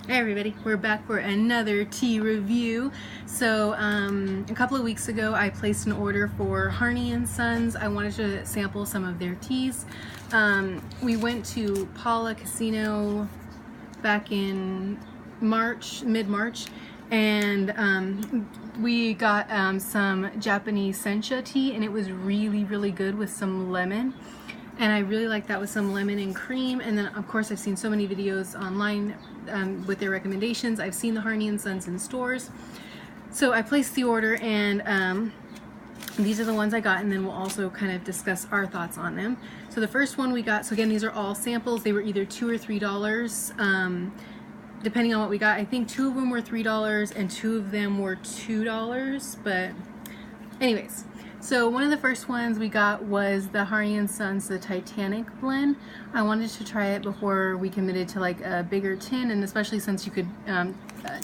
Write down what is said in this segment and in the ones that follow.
Hey everybody, we're back for another tea review. So a couple of weeks ago I placed an order for Harney and Sons. I wanted to sample some of their teas. We went to Paula Casino back in March, mid-March, and we got some Japanese sencha tea, and it was really good with some lemon. And I really like that with some lemon and cream. And then of course I've seen so many videos online with their recommendations. I've seen the Harney and Sons in stores. So I placed the order, and these are the ones I got, and then we'll also kind of discuss our thoughts on them. So the first one we got, so again, these are all samples. They were either $2 or $3, depending on what we got. I think 2 of them were $3 and 2 of them were $2, but anyways. So one of the first ones we got was the Harney and Sons, the Titanic blend. I wanted to try it before we committed to like a bigger tin, and especially since you could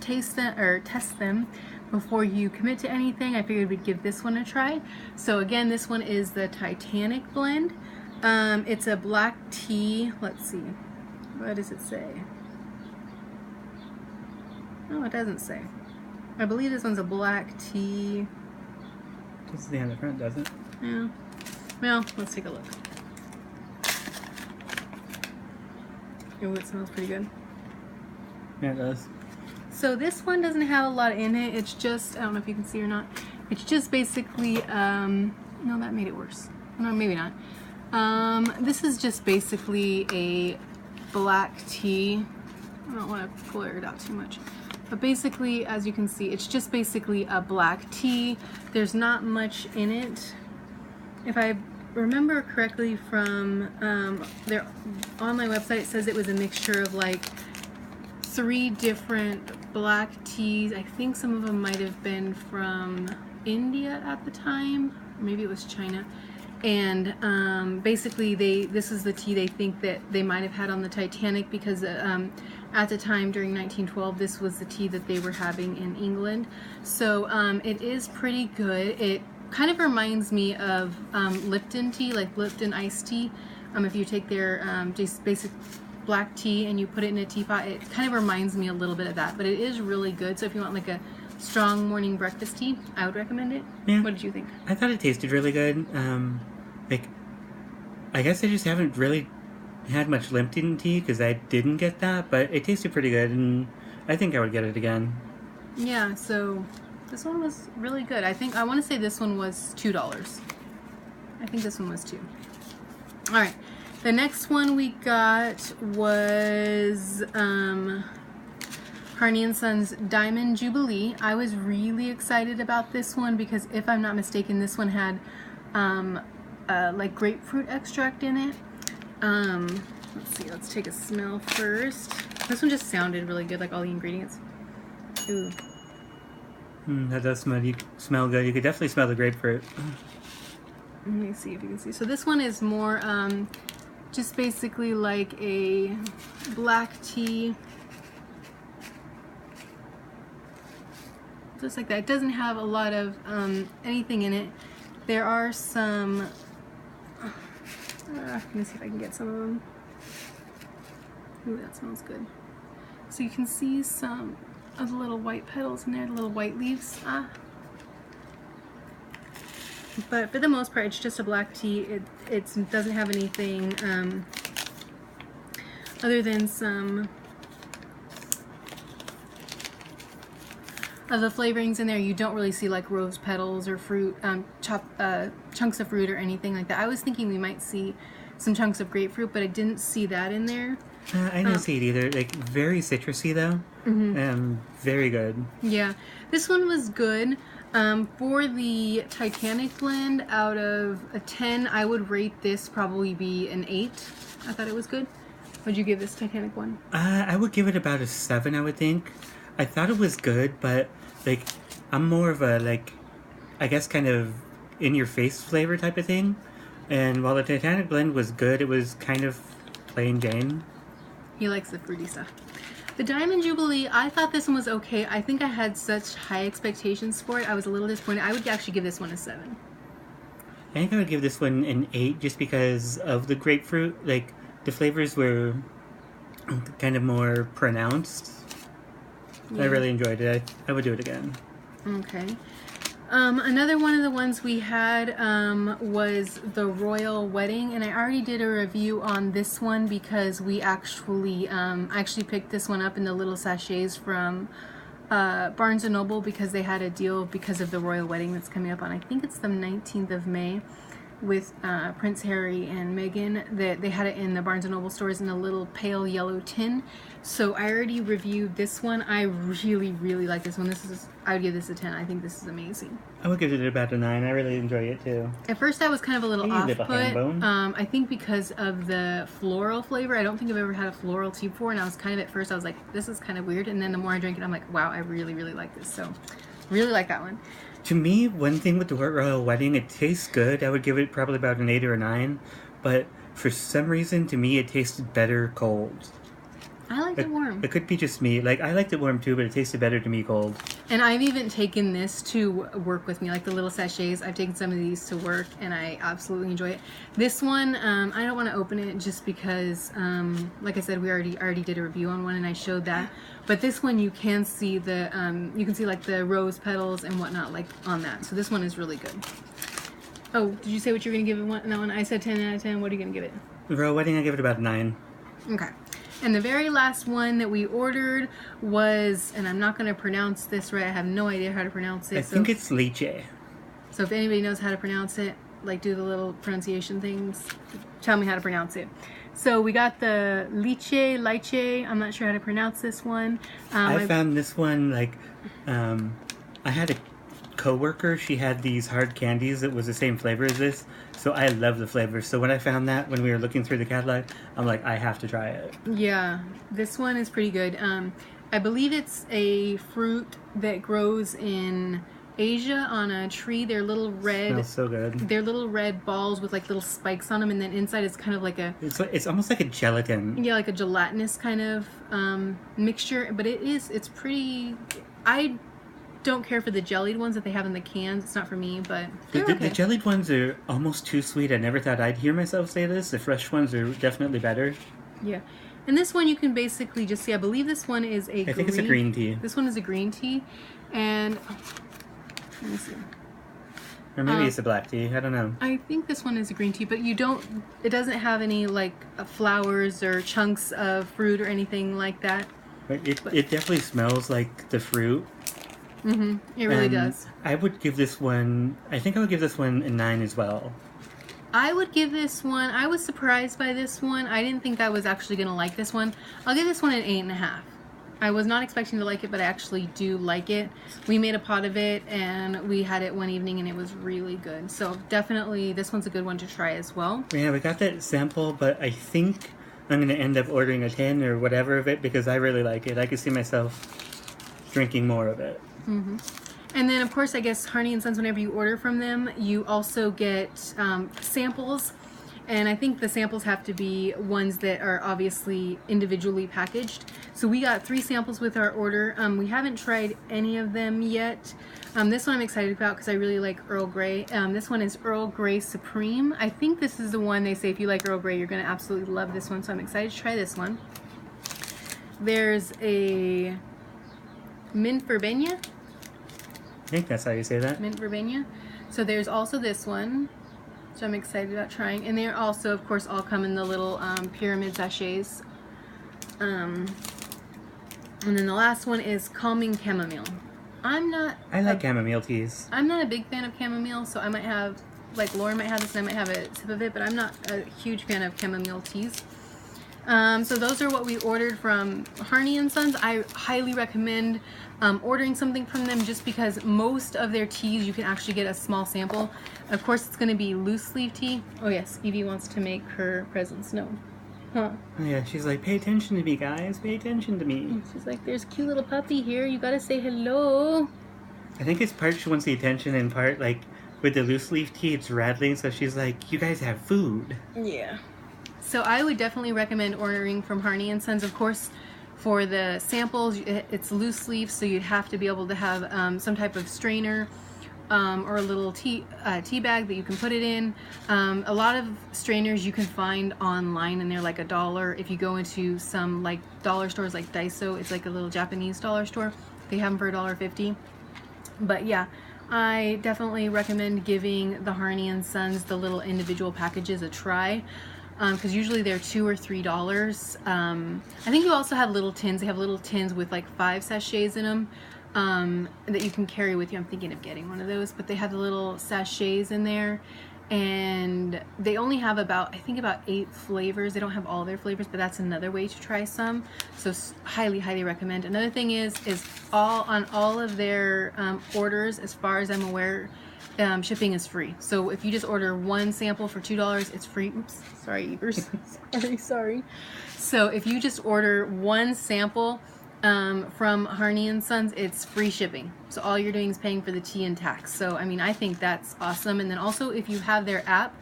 taste them or test them before you commit to anything, I figured we'd give this one a try. So again, this one is the Titanic blend. It's a black tea. Let's see, what does it say? Oh, it doesn't say. I believe this one's a black tea. This is the on the front, doesn't it? Yeah. Well, let's take a look. Oh, it smells pretty good. Yeah, it does. So this one doesn't have a lot in it. It's just, I don't know if you can see or not. It's just basically, no, that made it worse. No, maybe not. This is just basically a black tea. I don't want to pull it out too much. But basically, as you can see, it's just basically a black tea. There's not much in it. If I remember correctly from their online website, it says it was a mixture of like 3 different black teas. I think some of them might have been from India at the time. Or maybe it was China. And basically this is the tea they think that they might have had on the Titanic, because at the time during 1912 this was the tea that they were having in England. So it is pretty good. It kind of reminds me of Lipton tea, like Lipton iced tea. If you take their just basic black tea and you put it in a teapot, it kind of reminds me a little bit of that, but it is really good. So if you want like a strong morning breakfast tea, I would recommend it. Yeah. What did you think? I thought it tasted really good. Like, I guess I just haven't really had much Lipton tea because I didn't get that, but it tasted pretty good, and I think I would get it again. Yeah, so this one was really good. I want to say this one was $2. I think this one was $2. All right, the next one we got was Harney and Sons Diamond Jubilee. I was really excited about this one because, if I'm not mistaken, this one had like grapefruit extract in it. Let's see, let's take a smell first. This one just sounded really good, like all the ingredients. Ooh. That does smell good. You could definitely smell the grapefruit. Let me see if you can see. So this one is more just basically like a black tea. Just like that. It doesn't have a lot of anything in it. There are some, let me see if I can get some of them. Ooh, that smells good. So you can see some of the little white petals in there, the little white leaves. But for the most part, it's just a black tea. It doesn't have anything other than some of the flavorings in there. You don't really see like rose petals or fruit, chunks of fruit or anything like that. I was thinking we might see some chunks of grapefruit, but I didn't see that in there. I didn't see it either. Like, very citrusy though. Very good. Yeah, this one was good. For the Titanic blend, out of a 10, I would rate this probably be an 8. I thought it was good. What'd you give this Titanic one? I would give it about a 7, I would think. I thought it was good, but like, I'm more of a, like, I guess kind of in-your-face flavor type of thing. And while the Titanic blend was good, it was kind of plain Jane. He likes the fruity stuff. The Diamond Jubilee, I thought this one was okay. I think I had such high expectations for it. I was a little disappointed. I would actually give this one a 7. I think I would give this one an 8 just because of the grapefruit. Like, the flavors were kind of more pronounced. I really enjoyed it. I would do it again. Okay. Another one of the ones we had was the Royal Wedding, and I already did a review on this one because we actually picked this one up in the little sachets from Barnes & Noble because they had a deal because of the Royal Wedding that's coming up on, I think it's the 19th of May, with Prince Harry and Meghan. That they had it in the Barnes & Noble stores in a little pale yellow tin. So I already reviewed this one. I really like this one. I would give this a 10. I think this is amazing. I would give it about a 9. I really enjoy it too. At first I was kind of a little off put. I I think because of the floral flavor. I don't think I've ever had a floral tea before, and I was kind of, at first I was like, this is kind of weird, and then the more I drank it, I'm like, wow, I really like this. So really like that one. To me, one thing with the Royal Wedding, it tastes good. I would give it probably about an 8 or a 9, but for some reason, to me, it tasted better cold. I liked it warm. It could be just me. Like, I liked it warm too, but it tasted better to me cold. And I've even taken this to work with me, like the little sachets. I've taken some of these to work, and I absolutely enjoy it. This one, I don't want to open it just because, like I said, we already did a review on one, and I showed that. But this one, you can see like the rose petals and whatnot, like on that. So this one is really good. Oh, did you say what you were gonna give it that one? I said 10 out of 10. What are you gonna give it? The Royal Wedding, I give it about a 9. Okay. And the very last one that we ordered was, and I'm not going to pronounce this right, I have no idea how to pronounce it. I think it's lychee. So if anybody knows how to pronounce it, like do the little pronunciation things, tell me how to pronounce it. So we got the lychee, I'm not sure how to pronounce this one. I found this one, like, I had a coworker, she had these hard candies that was the same flavor as this. So I love the flavor. So when I found that, when we were looking through the catalog, I'm like, I have to try it. Yeah, this one is pretty good. I believe it's a fruit that grows in Asia on a tree. They're little red. Smells so good. They're little red balls with like little spikes on them, and then inside is kind of like a. It's almost like a gelatin. Yeah, like a gelatinous kind of mixture. But it's pretty. I don't care for the jellied ones that they have in the cans. It's not for me, but the jellied ones are almost too sweet. I never thought I'd hear myself say this. The fresh ones are definitely better. Yeah. And this one you can basically just see, I believe this one is I think it's a green tea. This one is a green tea. And let me see. Or maybe it's a black tea. I don't know. I think this one is a green tea, but it doesn't have any like flowers or chunks of fruit or anything like that. It definitely smells like the fruit. Mm-hmm. It really does. I would give this one, I think I would give this one a 9 as well. I would give this one, I was surprised by this one. I didn't think I was actually going to like this one. I'll give this one an 8.5. I was not expecting to like it, but I actually do like it. We made a pot of it, and we had it one evening, and it was really good. So definitely, this one's a good one to try as well. Yeah, we got that sample, but I think I'm going to end up ordering a 10 or whatever of it because I really like it. I could see myself drinking more of it. Mm-hmm. And then, of course, I guess Harney and Sons, whenever you order from them, you also get samples. And I think the samples have to be ones that are obviously individually packaged. So we got 3 samples with our order. We haven't tried any of them yet. This one I'm excited about because I really like Earl Grey. This one is Earl Grey Supreme. I think this is the one they say if you like Earl Grey, you're going to absolutely love this one. So I'm excited to try this one. There's a mint verbena. I think that's how you say that. Mint verbena. So there's also this one, which I'm excited about trying. And they also, of course, all come in the little pyramid sachets. And then the last one is Calming Chamomile. I like chamomile teas. I'm not a big fan of chamomile, so I might have, like Lauren might have this and I might have a sip of it, but I'm not a huge fan of chamomile teas. So those are what we ordered from Harney and Sons. I highly recommend ordering something from them just because most of their teas you can actually get a small sample. Of course, it's going to be loose leaf tea. Oh yes, Evie wants to make her presence known. Huh? Oh yeah, she's like, pay attention to me, guys. Pay attention to me. She's like, there's a cute little puppy here. You gotta say hello. I think it's part she wants the attention and part like with the loose leaf tea it's rattling, so she's like, you guys have food. Yeah. So I would definitely recommend ordering from Harney and Sons. Of course, for the samples, it's loose leaf, so you'd have to be able to have some type of strainer or a little tea bag that you can put it in. A lot of strainers you can find online and they're like $1. If you go into some like dollar stores like Daiso, it's like a little Japanese dollar store, they have them for $1.50. But yeah, I definitely recommend giving the Harney and Sons the little individual packages a try, because usually they're $2 or $3. I think you also have little tins. They have little tins with like 5 sachets in them that you can carry with you. I'm thinking of getting one of those, but they have the little sachets in there, and they only have about, I think, about 8 flavors. They don't have all their flavors, but that's another way to try some. So highly recommend. Another thing is on all of their orders, as far as I'm aware, shipping is free. So if you just order one sample for $2, it's free. Oops, sorry, Evers. sorry. So if you just order one sample from Harney and Sons, it's free shipping. So all you're doing is paying for the tea and tax. So I mean, I think that's awesome. And then also, if you have their app,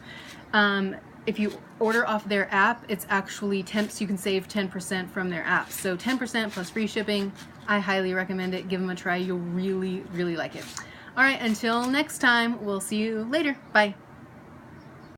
if you order off their app, it's actually so you can save 10% from their app. So 10% plus free shipping. I highly recommend it. Give them a try. You'll really like it. All right, until next time, we'll see you later. Bye.